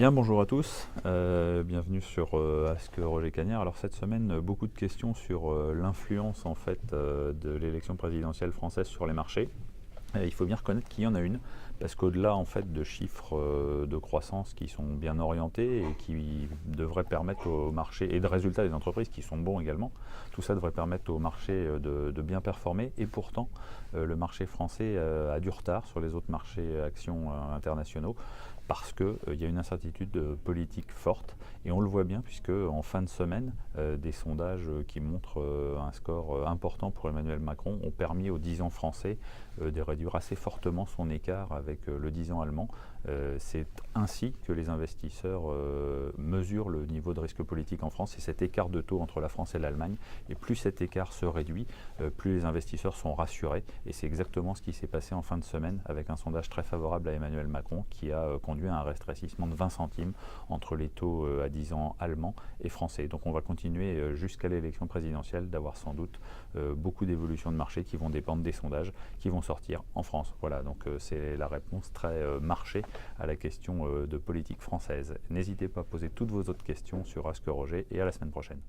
Bien, bonjour à tous, bienvenue sur Ask Roger Cagnard. Alors cette semaine, beaucoup de questions sur l'influence en fait de l'élection présidentielle française sur les marchés. Il faut bien reconnaître qu'il y en a une, parce qu'au-delà en fait de chiffres de croissance qui sont bien orientés et qui devraient permettre au marché, et de résultats des entreprises qui sont bons également, tout ça devrait permettre au marché de bien performer. Et pourtant, le marché français a du retard sur les autres marchés actions internationaux, parce qu'il y a une incertitude politique forte, et on le voit bien puisque en fin de semaine, des sondages qui montrent un score important pour Emmanuel Macron ont permis aux 10 ans français de réduire assez fortement son écart avec le 10 ans allemand. C'est ainsi que les investisseurs mesurent le niveau de risque politique en France, et cet écart de taux entre la France et l'Allemagne. Et plus cet écart se réduit, plus les investisseurs sont rassurés. Et c'est exactement ce qui s'est passé en fin de semaine avec un sondage très favorable à Emmanuel Macron qui a conduit à un rétrécissement de 20 centimes entre les taux à 10 ans allemands et français. Donc on va continuer jusqu'à l'élection présidentielle d'avoir sans doute beaucoup d'évolutions de marché qui vont dépendre des sondages qui vont sortir en France. Voilà, donc c'est la réponse très marché à la question de politique française. N'hésitez pas à poser toutes vos autres questions sur Ask Roger, et à la semaine prochaine.